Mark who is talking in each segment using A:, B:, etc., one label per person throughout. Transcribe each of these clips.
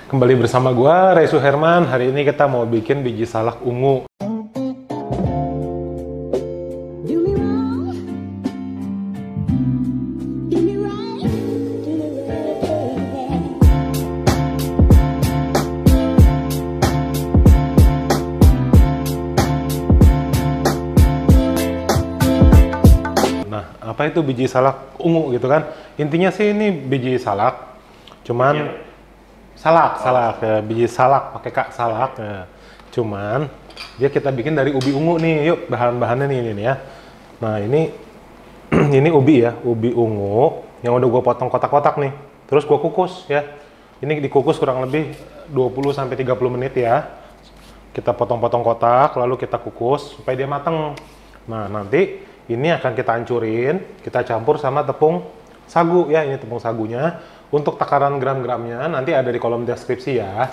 A: Kembali bersama gua Resu Herman. Hari ini kita mau bikin biji salak ungu. Nah, apa itu biji salak ungu gitu kan? Intinya sih ini biji salak, cuman salak ya, biji salak pakai kak salak. Ya. Cuman dia kita bikin dari ubi ungu nih. Yuk bahan-bahannya nih ini ya. Nah ini ini ubi ya, ubi ungu yang udah gue potong kotak-kotak nih. Terus gue kukus ya. Ini dikukus kurang lebih 20-30 menit ya. Kita potong-potong kotak, lalu kita kukus supaya dia mateng. Nah nanti ini akan kita hancurin, kita campur sama tepung sagu ya. Ini tepung sagunya. Untuk takaran gram-gramnya nanti ada di kolom deskripsi ya.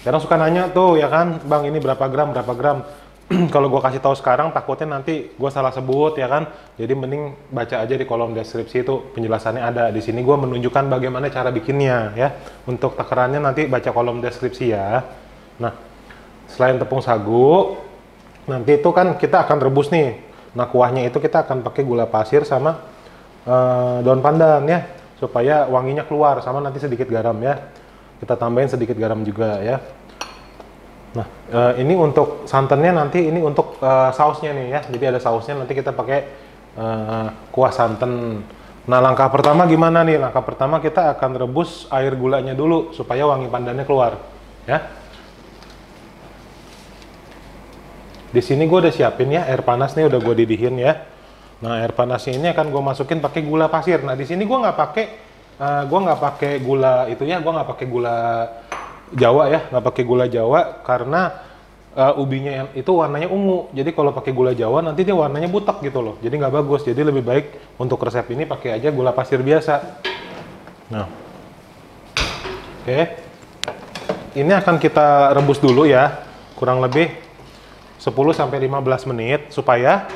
A: Kadang suka nanya tuh ya kan, Bang ini berapa gram, berapa gram. Kalau gue kasih tahu sekarang takutnya nanti gue salah sebut ya kan. Jadi mending baca aja di kolom deskripsi itu penjelasannya ada. Di sini gue menunjukkan bagaimana cara bikinnya ya. Untuk takarannya nanti baca kolom deskripsi ya. Nah, selain tepung sagu, nanti itu kan kita akan rebus nih. Nah kuahnya itu kita akan pakai gula pasir sama daun pandan ya, supaya wanginya keluar, sama nanti sedikit garam ya. Kita tambahin sedikit garam juga ya. Nah ini untuk santannya, nanti ini untuk sausnya nih ya. Jadi ada sausnya, nanti kita pakai kuah santan. Nah langkah pertama gimana nih? Langkah pertama kita akan rebus air gulanya dulu supaya wangi pandannya keluar ya. Di sini gue udah siapin ya air panas nih, udah gue didihin ya. Nah air panasnya ini akan gue masukin pakai gula pasir. Nah di sini gue nggak pakai gula itu ya, gue nggak pakai gula Jawa ya, nggak pakai gula Jawa karena ubinya yang itu warnanya ungu. Jadi kalau pakai gula Jawa nanti dia warnanya butek gitu loh. Jadi nggak bagus. Jadi lebih baik untuk resep ini pakai aja gula pasir biasa. Nah, oke. Ini akan kita rebus dulu ya, kurang lebih 10-15 menit supaya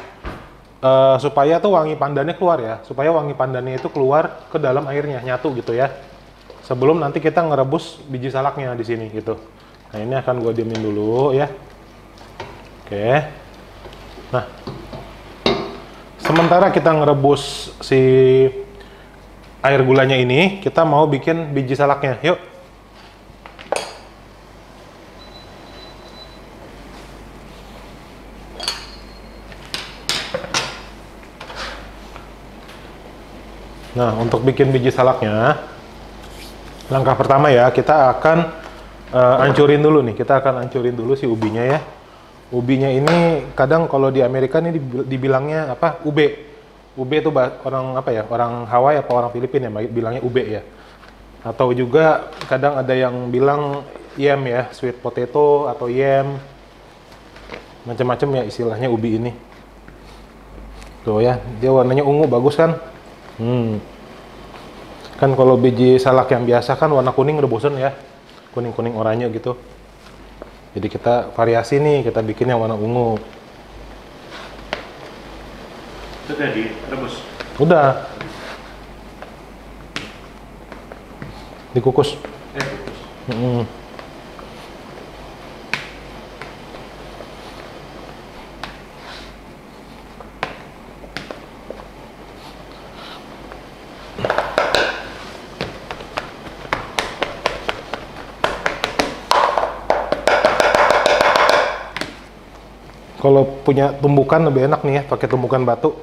A: tuh wangi pandannya keluar ya, supaya wangi pandannya itu keluar ke dalam airnya, nyatu gitu ya. Sebelum nanti kita ngerebus biji salaknya di sini gitu. Nah ini akan gue diemin dulu ya. Oke. Nah, sementara kita ngerebus si air gulanya ini, kita mau bikin biji salaknya. Yuk. Nah, untuk bikin biji salaknya, langkah pertama ya, kita akan hancurin dulu nih. Kita akan hancurin dulu si ubinya ya. Ubinya ini kadang kalau di Amerika ini dibilangnya apa? Ube. Ube itu orang apa ya? Orang Hawaii apa orang Filipina ya bilangnya ube ya. Atau juga kadang ada yang bilang yam ya, sweet potato atau yam. Macam-macam ya istilahnya ubi ini. Tuh ya, dia warnanya ungu bagus kan? Kan kalau biji salak yang biasa kan warna kuning udah bosen ya, kuning-kuning oranye gitu. Jadi kita variasi nih, kita bikin yang warna ungu.
B: Sudah direbus?
A: Udah. Dikukus.
B: Dikukus.
A: Kalau punya tumbukan lebih enak nih ya, pakai tumbukan batu.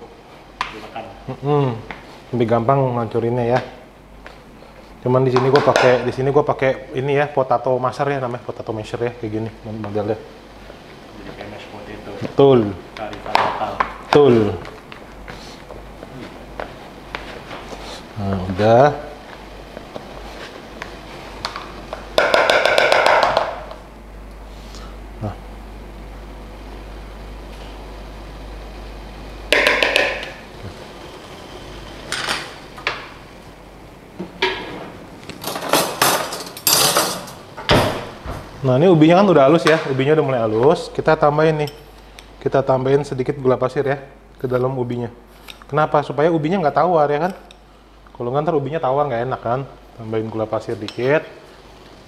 A: Lebih gampang ngancurinnya ya. Cuman di sini gue pakai ini ya, potato masher ya, namanya potato masher ya, kayak gini modelnya.
B: Jadi kayak mashed potato.
A: Betul.
B: Kearifan lokal.
A: Betul. Nah, udah. Nah ini ubinya kan udah halus ya, ubinya udah mulai halus. Kita tambahin nih, kita tambahin sedikit gula pasir ya ke dalam ubinya. Kenapa? Supaya ubinya nggak tawar ya kan. Kalau nggak ntar ubinya tawar nggak enak kan. Tambahin gula pasir dikit.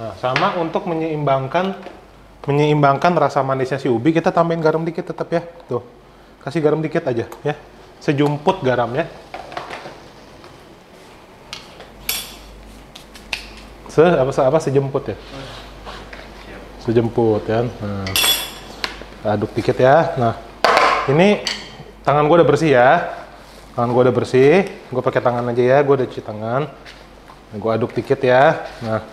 A: Nah, sama untuk menyeimbangkan rasa manisnya si ubi, kita tambahin garam dikit tetap ya. Tuh. Kasih garam dikit aja ya. Sejumput garam ya. Sejemput ya. Sejemput ya. Nah. Aduk dikit ya. Nah, ini tangan gue udah bersih ya. Tangan gue udah bersih. Gue pakai tangan aja ya. Gue udah cuci tangan. Nah, gue aduk dikit ya. Nah,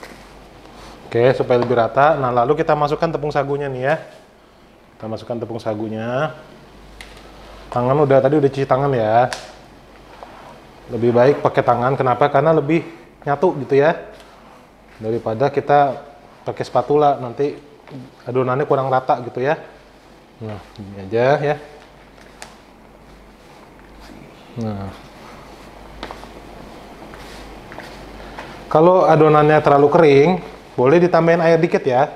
A: oke, supaya lebih rata. Nah, lalu kita masukkan tepung sagunya nih ya. Kita masukkan tepung sagunya. Tangan tadi udah cuci tangan ya. Lebih baik pakai tangan. Kenapa? Karena lebih nyatu gitu ya. Daripada kita pakai spatula, nanti adonannya kurang rata gitu ya. Nah, ini aja ya. Nah, kalau adonannya terlalu kering, boleh ditambahin air dikit ya.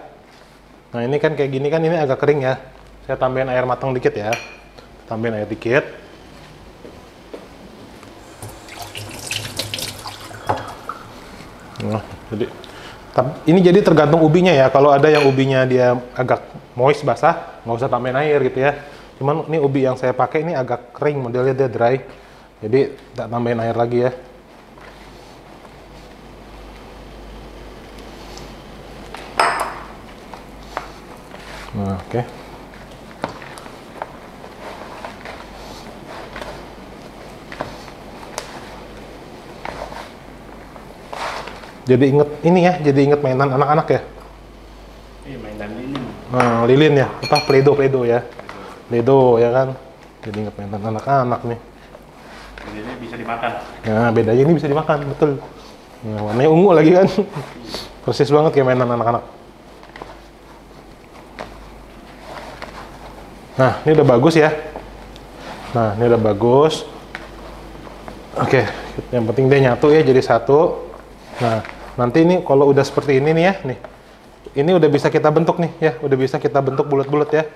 A: Nah, ini kan kayak gini kan, ini agak kering ya. Saya tambahin air matang dikit ya. Tambahin air dikit. Nah, ini jadi tergantung ubinya ya. Kalau ada yang ubinya dia agak moist, basah, nggak usah tambahin air gitu ya. Cuman ini ubi yang saya pakai ini agak kering, modelnya dia dry. Jadi tak tambahin air lagi ya. Nah, oke. Jadi inget ini ya, jadi inget mainan anak-anak ya.
B: Iya, mainan lilin.
A: Nah, lilin ya, apa Play-Doh ya. Play-Doh ya kan. Jadi inget mainan anak-anak nih.
B: Lilinnya bisa dimakan.
A: Nah, bedanya ini bisa dimakan, betul. Nah, warnanya ungu lagi kan. Persis banget kayak mainan anak-anak. Nah, ini udah bagus ya. Nah, ini udah bagus. Oke, yang penting dia nyatu ya, jadi satu. Nah, nanti ini kalau udah seperti ini nih ya, nih. Ini udah bisa kita bentuk nih ya, udah bisa kita bentuk bulat-bulat ya.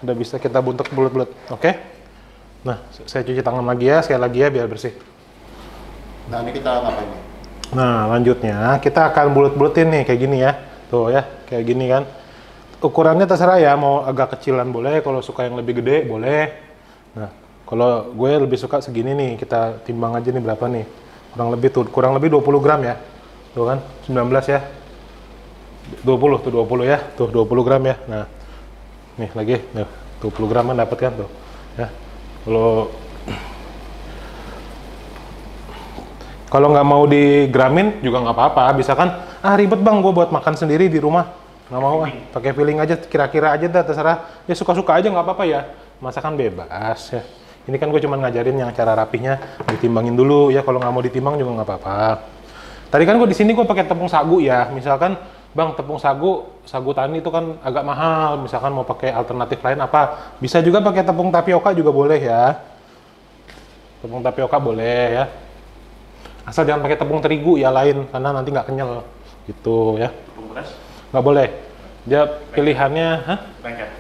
A: Udah bisa kita bentuk bulat-bulat. Oke. Nah, saya cuci tangan lagi ya, sekali lagi ya biar bersih.
C: Nah, ini kita ngapain nih?
A: Nah, lanjutnya kita akan bulat-bulatin nih kayak gini ya. Tuh ya, kayak gini kan. Ukurannya terserah ya, mau agak kecilan boleh, kalau suka yang lebih gede boleh. Nah, kalau gue lebih suka segini nih, kita timbang aja nih berapa nih. Kurang lebih 20 gram ya. Tuh kan, 19 ya. 20 ya. Tuh 20 gram ya. Nah, nih lagi, nih, 20 gram kan dapat kan tuh. Ya. Kalau nggak mau digramin juga nggak apa-apa, bisa kan? Ah, ribet bang, gue buat makan sendiri di rumah. Nggak mau ah, pakai filling aja, kira-kira aja dah, terserah. Ya suka-suka aja nggak apa-apa ya. Masakan bebas ya. Ini kan gue cuma ngajarin yang cara rapihnya, ditimbangin dulu ya. Kalau nggak mau ditimbang juga nggak apa-apa. Tadi kan gue di sini gue pakai tepung sagu ya. Misalkan, bang, tepung sagu tani itu kan agak mahal. Misalkan mau pakai alternatif lain apa? Bisa juga pakai tepung tapioka juga boleh ya. Tepung tapioka boleh ya. Asal jangan pakai tepung terigu ya lain, karena nanti nggak kenyal gitu ya.
B: Tepung beras?
A: Nggak boleh. Dia pilihannya,
B: Lengket.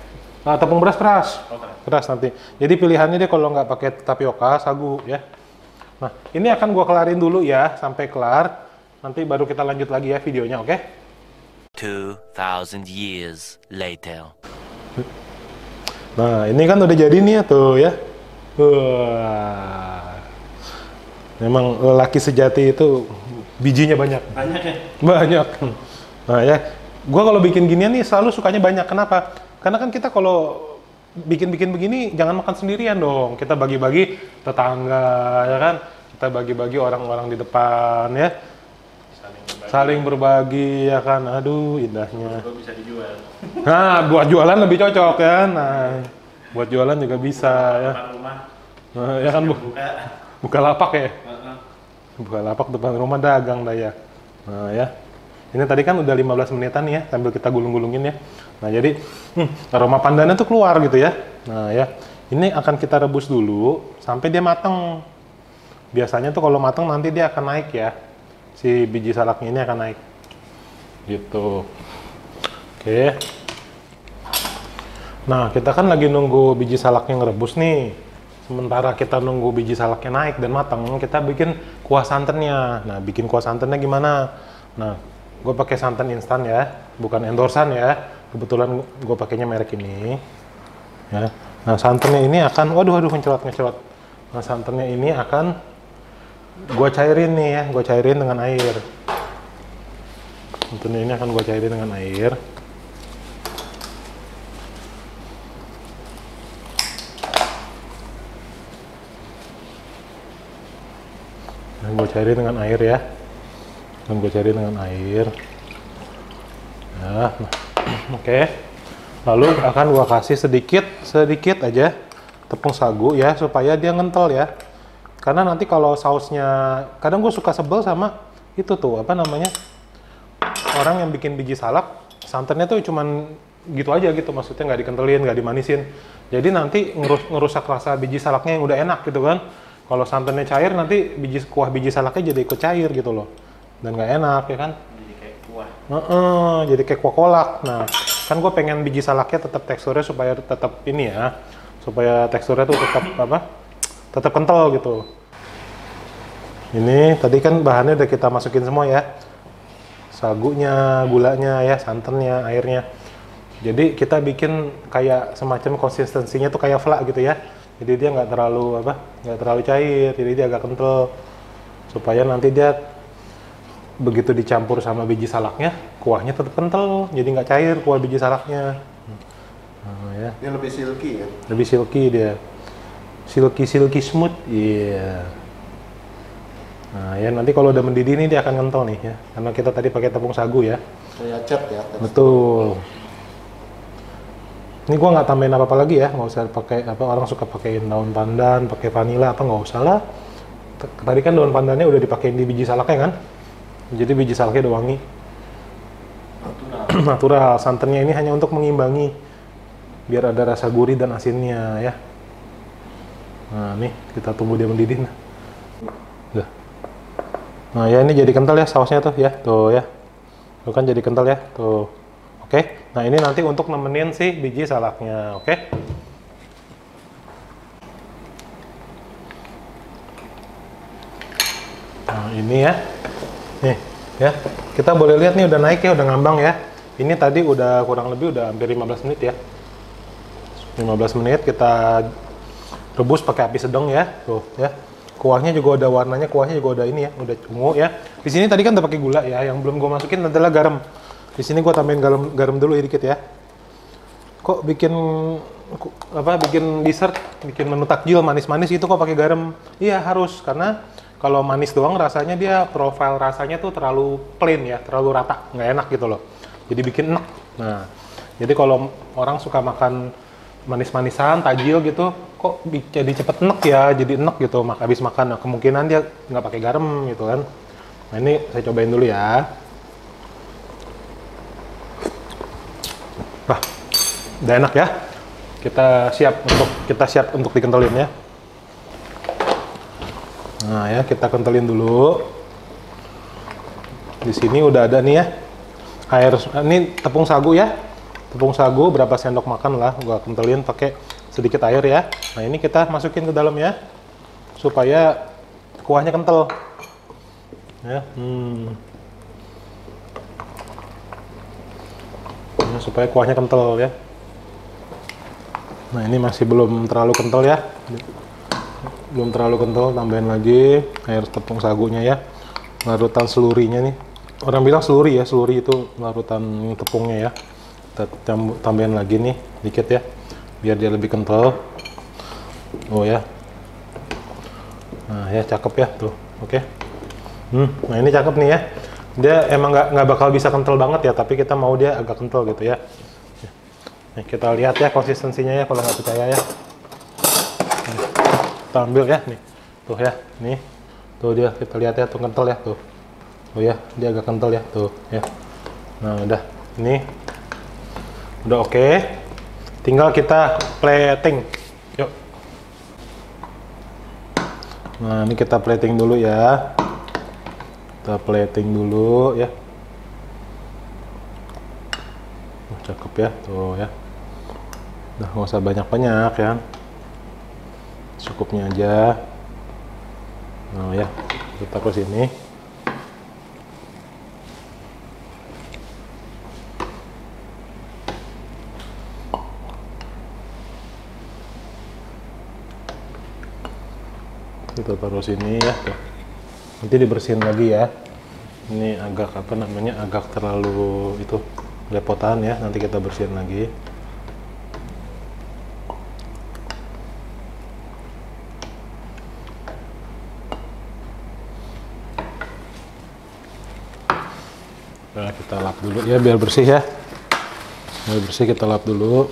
A: tepung beras keras.
B: Oh, keras.
A: Keras nanti. Jadi pilihannya dia kalau nggak pakai tapioka, sagu ya. Nah, ini akan gua kelarin dulu ya sampai kelar. Nanti baru kita lanjut lagi ya videonya, oke?
D: 2000 years later.
A: Nah, ini kan udah jadi nih ya tuh ya. Wah. Memang lelaki sejati itu bijinya banyak.
B: Banyak ya?
A: Banyak. Nah ya, gua kalau bikin ginian nih selalu sukanya banyak. Kenapa? Karena kan kita kalau bikin-bikin begini jangan makan sendirian dong. Kita bagi-bagi tetangga ya kan. Kita bagi-bagi orang-orang di depan ya. Saling berbagi ya kan. Aduh, indahnya.
B: Juga bisa dijual.
A: Nah, buat jualan lebih cocok kan. Nah, buat jualan juga bisa ya.
B: Depan rumah.
A: Nah, ya kan
B: Buka.
A: buka lapak ya. Buka lapak depan rumah dagang dah ya. Nah ya. Ini tadi kan udah 15 menitan ya, sambil kita gulung-gulungin ya. Nah jadi aroma pandannya tuh keluar gitu ya. Nah ya, ini akan kita rebus dulu sampai dia matang. Biasanya tuh kalau matang nanti dia akan naik ya. Si biji salaknya ini akan naik. Gitu. Oke. Nah kita kan lagi nunggu biji salaknya ngerebus nih. Sementara kita nunggu biji salaknya naik dan matang, kita bikin kuah santannya. Nah, bikin kuah santannya gimana? Nah, Gue pakai santan instan ya, bukan endorsan ya. Kebetulan gue pakainya merek ini. Ya. Nah santannya ini akan, waduh mencelot. Nah santannya ini akan gue cairin nih ya, gue cairin dengan air. Santannya ini akan gue cairin dengan air. Dan gue cairin dengan air ya. Dan gue cairin dengan air. Ya, nah, oke. Lalu akan gue kasih sedikit aja tepung sagu ya, supaya dia ngentel ya. Karena nanti kalau sausnya, kadang gue suka sebel sama itu tuh, apa namanya, orang yang bikin biji salak, santannya tuh cuman gitu aja gitu, maksudnya nggak dikentelin, nggak dimanisin. Jadi nanti ngerusak rasa biji salaknya yang udah enak gitu kan. Kalau santannya cair, nanti kuah biji salaknya jadi ikut cair gitu loh. Dan nggak enak ya kan.
B: Jadi kayak kuah.
A: Jadi kayak kuah kolak. Nah, kan gue pengen biji salaknya tetap teksturnya supaya tetap ini ya. Supaya teksturnya tuh tetap kental gitu. Ini tadi kan bahannya udah kita masukin semua ya. Sagunya, gulanya ya, santannya, airnya. Jadi kita bikin kayak semacam konsistensinya tuh kayak vla gitu ya. Jadi dia nggak terlalu cair, jadi dia agak kental. Supaya nanti dia begitu dicampur sama biji salaknya, kuahnya tetap kental, jadi nggak cair kuah biji salaknya. Nah, ya.
C: Dia lebih silky ya?
A: Lebih silky dia. Silky smooth, iya. Yeah. Nah ya nanti kalau udah mendidih nih dia akan kental nih ya, karena kita tadi pakai tepung sagu ya.
C: Kayak cat ya?
A: Betul. Ini gua nggak tambahin apa-apa lagi ya, nggak usah pakai orang suka pakein daun pandan, pakai vanila apa, nggak usah lah. Tadi kan daun pandannya udah dipakein di biji salaknya kan, jadi biji salaknya udah wangi. Natural. Santannya ini hanya untuk mengimbangi biar ada rasa gurih dan asinnya ya. Nah nih kita tunggu dia mendidih. Nah ya ini jadi kental ya sausnya tuh ya, tuh ya. Tuh kan jadi kental ya, tuh. Oke, nah ini nanti untuk nemenin si biji salaknya, oke? Nah ini ya, nih ya, kita boleh lihat nih udah naik ya, udah ngambang ya. Ini tadi udah kurang lebih udah hampir 15 menit ya. 15 menit kita rebus pakai api sedang ya, tuh ya. Kuahnya juga udah warnanya, kuahnya juga udah ini ya, udah ungu ya. Di sini tadi kan udah pakai gula ya, yang belum gue masukin adalah garam. Di sini gue tambahin garam dulu ya dikit ya. Kok bikin dessert, bikin menu takjil manis-manis itu kok pakai garam? Iya harus, karena kalau manis doang rasanya dia profil rasanya tuh terlalu plain ya, terlalu rata, nggak enak gitu loh. Jadi bikin enak. Nah, jadi kalau orang suka makan manis-manisan, tajil gitu, kok jadi cepet enek ya, jadi enek gitu habis makan. Nah, kemungkinan dia nggak pakai garam gitu kan. Nah ini saya cobain dulu ya. Wah, udah enak ya. Kita siap untuk dikentelin ya. Nah ya, kita kentelin dulu. Di sini udah ada nih ya. Ini tepung sagu ya. Tepung sagu berapa sendok makan lah, gua kentelin pakai sedikit air ya. Nah ini kita masukin ke dalam ya, supaya kuahnya kental. Ya, ya, supaya kuahnya kental ya. Nah ini masih belum terlalu kental ya, belum terlalu kental. Tambahin lagi air tepung sagunya ya, larutan selurinya nih. Orang bilang seluri ya, seluri itu larutan tepungnya ya. Kita tambahin lagi nih dikit ya, biar dia lebih kental. Oh ya, nah ya cakep ya tuh, oke. Nah ini cakep nih ya. Dia emang nggak bakal bisa kental banget ya, tapi kita mau dia agak kental gitu ya. Nih, kita lihat ya konsistensinya ya, kalau nggak percaya ya. Nih, kita ambil ya nih, tuh ya, nih, tuh dia kita lihat ya, tuh kental ya tuh. Oh ya, dia agak kental ya tuh ya. Nah udah, ini udah oke. Tinggal kita plating. Yuk. Nah ini kita plating dulu ya. Kita plating dulu ya. Cakep ya tuh ya. Udah nggak usah banyak-banyak ya, cukupnya aja. Nah ya, kita ke sini. Kita taruh sini ya. Tuh. Nanti dibersihin lagi ya. Ini agak apa namanya, agak terlalu itu lepotan ya. Nanti kita bersihin lagi. Nah, kita lap dulu ya biar bersih ya. Biar bersih kita lap dulu.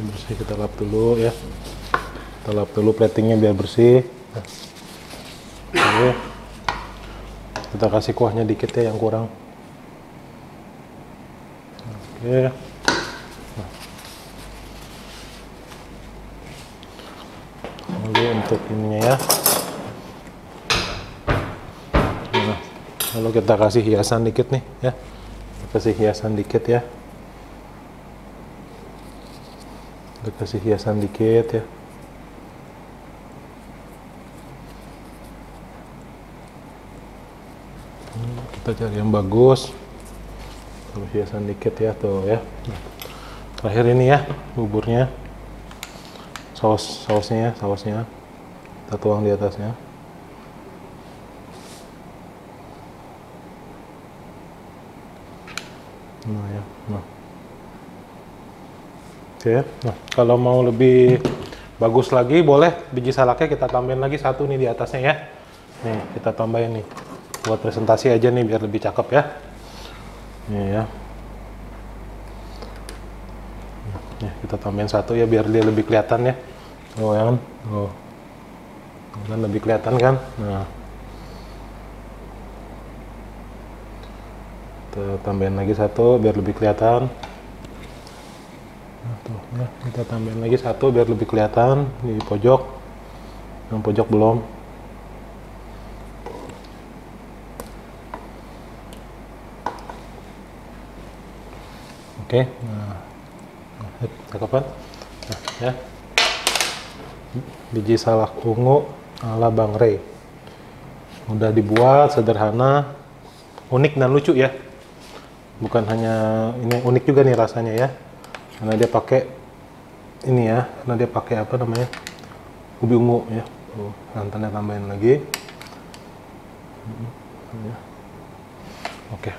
A: Bersih, kita lap dulu ya, kita lap dulu platingnya biar bersih. Oke, kita kasih kuahnya dikit ya yang kurang. Oke, lalu untuk ininya ya, nah, lalu kita kasih hiasan dikit nih ya, kasih hiasan dikit ya. Kita kasih hiasan dikit ya. Kita cari yang bagus. Terus hiasan dikit ya tuh ya. Terakhir ini ya buburnya. Sausnya kita tuang di atasnya. Nah ya. Nah. Oke, nah kalau mau lebih bagus lagi boleh biji salaknya kita tambahin lagi satu nih di atasnya ya. Nih kita tambahin nih buat presentasi aja nih biar lebih cakep ya. Nih ya. Nih kita tambahin satu ya biar dia lebih kelihatan ya. Oh ya kan? Oh. Kan lebih kelihatan kan? Nah. Kita tambahin lagi satu biar lebih kelihatan. Tuh, ya, kita tambahin lagi satu biar lebih kelihatan di pojok. Yang pojok belum. Oke, nah, cakapan. Nah, ya. Biji salak ungu ala Bang Ray. Mudah dibuat, sederhana, unik dan lucu ya. Bukan hanya ini, unik juga nih rasanya ya. Karena dia pakai ini ya, karena dia pakai apa namanya, ubi ungu ya. Santannya tambahin lagi. Oke.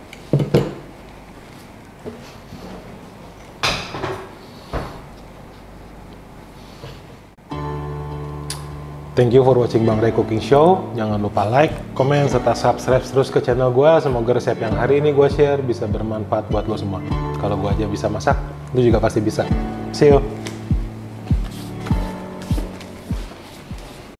A: Thank you for watching Bang Ray Cooking Show. Jangan lupa like, komen, serta subscribe terus ke channel gue. Semoga resep yang hari ini gue share bisa bermanfaat buat lo semua. Kalau gue aja bisa masak, lu juga pasti bisa. See you!